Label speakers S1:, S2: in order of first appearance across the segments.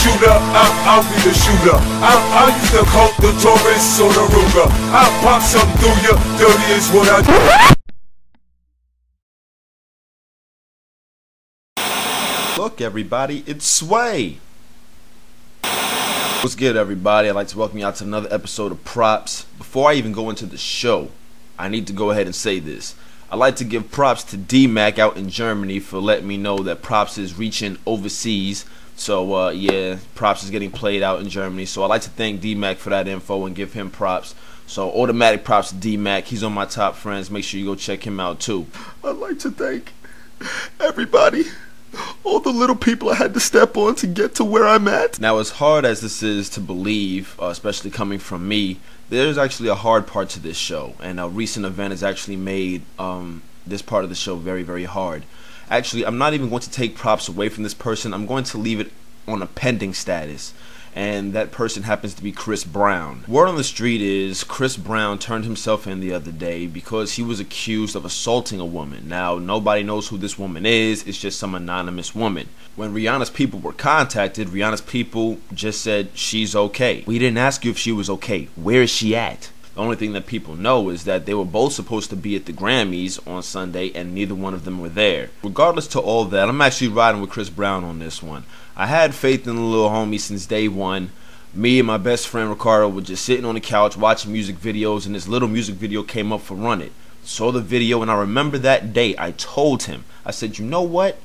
S1: shooter, I'll be the shooter. I'll use the Colt, the Taurus, or the Ruger. I'll pop something through you, dirty is what I do.
S2: Look everybody, it's Sway! What's good everybody? I'd like to welcome you out to another episode of Props. Before I even go into the show, I need to go ahead and say this. I'd like to give props to D-Mac out in Germany for letting me know that Props is reaching overseas. So yeah, Props is getting played out in Germany. So I'd like to thank D-Mac for that info and give him props. So automatic props to D-Mac. He's on my top friends. Make sure you go check him out too. I'd like to thank everybody. All the little people I had to step on to get to where I'm at. Now, as hard as this is to believe, especially coming from me, there's actually a hard part to this show, and a recent event has actually made this part of the show very, very hard. Actually, I'm not even going to take props away from this person. I'm going to leave it on a pending status, and that person happens to be Chris Brown. Word on the street is Chris Brown turned himself in the other day because he was accused of assaulting a woman. Now, nobody knows who this woman is. It's just some anonymous woman. When Rihanna's people were contacted, Rihanna's people just said she's okay. We didn't ask you if she was okay. Where is she at? The only thing that people know is that they were both supposed to be at the Grammys on Sunday and neither one of them were there. Regardless to all that, I'm actually riding with Chris Brown on this one. I had faith in the little homie since day one. Me and my best friend Ricardo were just sitting on the couch watching music videos, and this little music video came up for Run It. Saw the video, and I remember that day I told him, I said, you know what?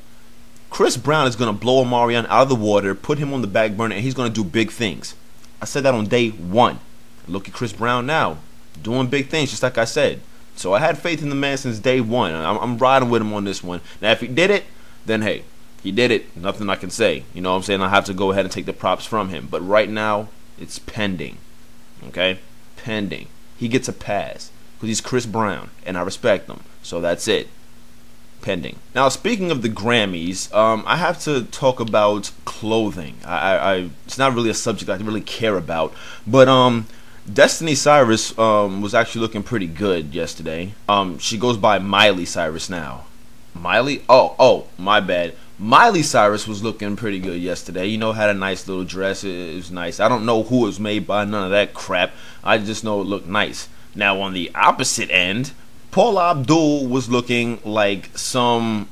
S2: Chris Brown is going to blow Omarion out of the water, put him on the back burner, and he's going to do big things. I said that on day one. Look at Chris Brown now, doing big things just like I said. So I had faith in the man since day one. I'm riding with him on this one. Now if he did it, then hey, he did it. Nothing I can say. You know what I'm saying? I have to go ahead and take the props from him. But right now, it's pending. Okay? Pending. He gets a pass because he's Chris Brown, and I respect him. So that's it. Pending. Now, speaking of the Grammys, I have to talk about clothing. It's not really a subject I really care about, but Destiny Cyrus was actually looking pretty good yesterday. She goes by Miley Cyrus now. Miley? Oh, my bad. Miley Cyrus was looking pretty good yesterday. You know, had a nice little dress. It was nice. I don't know who it was made by, none of that crap. I just know it looked nice. Now, on the opposite end, Paula Abdul was looking like some,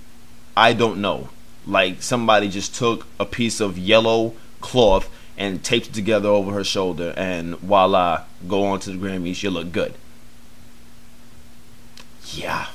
S2: I don't know, like somebody just took a piece of yellow cloth and taped it together over her shoulder, and voila, go on to the Grammys, you look good. Yeah.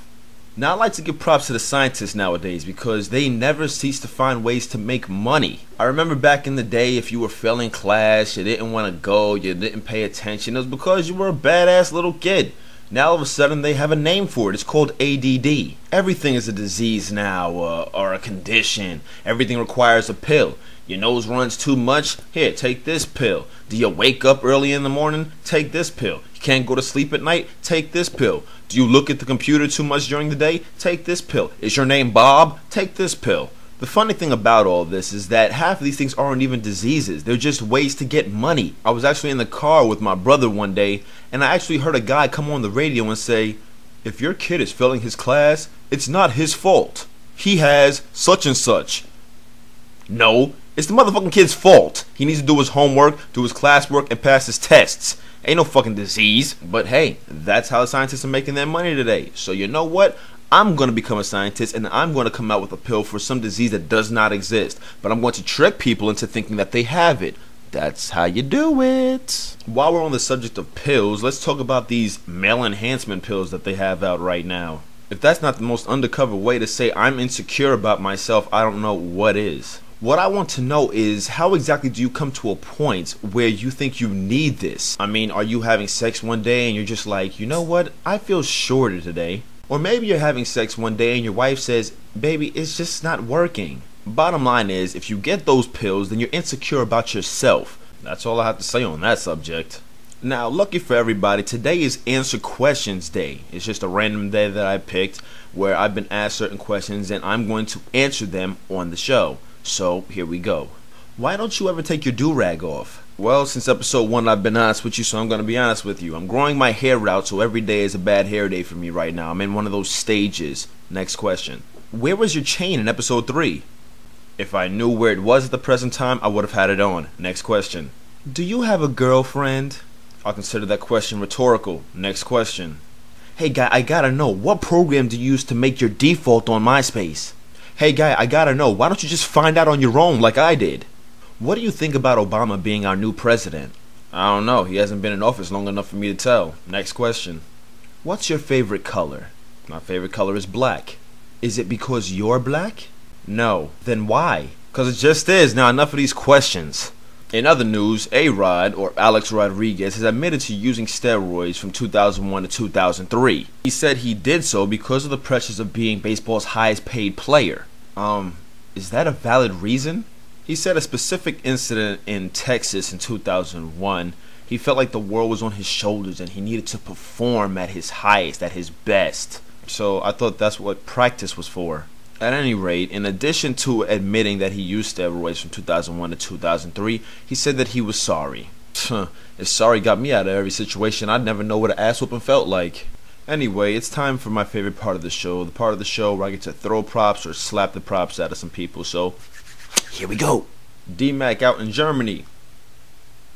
S2: Now, I'd like to give props to the scientists nowadays because they never cease to find ways to make money. I remember back in the day, if you were failing class, you didn't want to go, you didn't pay attention, it was because you were a badass little kid. Now all of a sudden they have a name for it. It's called ADD. Everything is a disease now, or a condition. Everything requires a pill. Your nose runs too much? Here, take this pill. Do you wake up early in the morning? Take this pill. You can't go to sleep at night? Take this pill. Do you look at the computer too much during the day? Take this pill. Is your name Bob? Take this pill. The funny thing about all this is that half of these things aren't even diseases. They're just ways to get money. I was actually in the car with my brother one day, and I actually heard a guy come on the radio and say, if your kid is failing his class, it's not his fault. He has such and such. No, it's the motherfucking kid's fault. He needs to do his homework, do his classwork, and pass his tests. Ain't no fucking disease. But hey, that's how the scientists are making their money today. So you know what? I'm going to become a scientist, and I'm going to come out with a pill for some disease that does not exist. But I'm going to trick people into thinking that they have it. That's how you do it. While we're on the subject of pills, let's talk about these male enhancement pills that they have out right now. If that's not the most undercover way to say I'm insecure about myself, I don't know what is. What I want to know is, how exactly do you come to a point where you think you need this? I mean, are you having sex one day and you're just like, you know what, I feel shorter today. Or maybe you're having sex one day and your wife says, baby, it's just not working. Bottom line is, if you get those pills, then you're insecure about yourself. That's all I have to say on that subject. Now, lucky for everybody, today is Answer Questions Day. It's just a random day that I picked where I've been asked certain questions and I'm going to answer them on the show. So, here we go. Why don't you ever take your do-rag off? Well, since episode 1 I've been honest with you, so I'm going to be honest with you. I'm growing my hair out, so every day is a bad hair day for me right now. I'm in one of those stages. Next question. Where was your chain in episode 3? If I knew where it was at the present time, I would have had it on. Next question. Do you have a girlfriend? I'll consider that question rhetorical. Next question. Hey guy, I gotta know, what program do you use to make your default on MySpace? Hey guy, I gotta know, why don't you just find out on your own like I did? What do you think about Obama being our new president? I don't know, he hasn't been in office long enough for me to tell. Next question. What's your favorite color? My favorite color is black. Is it because you're black? No. Then why? Because it just is. Now enough of these questions. In other news, A-Rod, or Alex Rodriguez, has admitted to using steroids from 2001 to 2003. He said he did so because of the pressures of being baseball's highest paid player. Is that a valid reason? He said a specific incident in Texas in 2001, he felt like the world was on his shoulders and he needed to perform at his highest, at his best. So I thought that's what practice was for. At any rate, in addition to admitting that he used steroids from 2001 to 2003, he said that he was sorry. If sorry got me out of every situation, I'd never know what an ass whooping felt like. Anyway, it's time for my favorite part of the show. The part of the show where I get to throw props or slap the props out of some people. So, here we go. D-Mac out in Germany.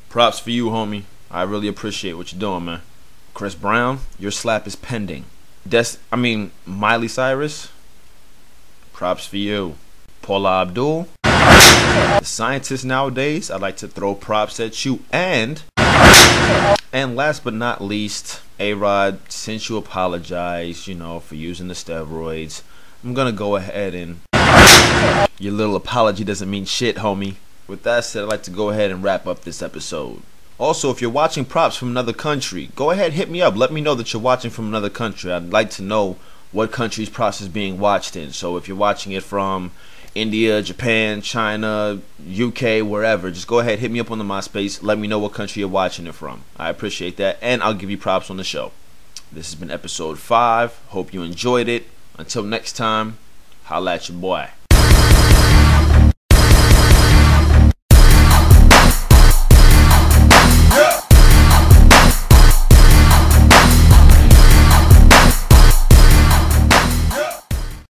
S2: Props for you, homie. I really appreciate what you're doing, man. Chris Brown, your slap is pending. Miley Cyrus. Props for you. Paula Abdul. The scientists nowadays, I'd like to throw props at you. And last but not least, A-Rod, since you apologize, for using the steroids, I'm gonna go ahead and your little apology doesn't mean shit, homie. With that said, I'd like to go ahead and wrap up this episode. Also, if you're watching props from another country, go ahead, hit me up. Let me know that you're watching from another country. I'd like to know what country's props is being watched in. So if you're watching it from India, Japan, China, UK, wherever, just go ahead, hit me up on the MySpace. Let me know what country you're watching it from. I appreciate that, and I'll give you props on the show. This has been episode 5. Hope you enjoyed it. Until next time, holla at your boy.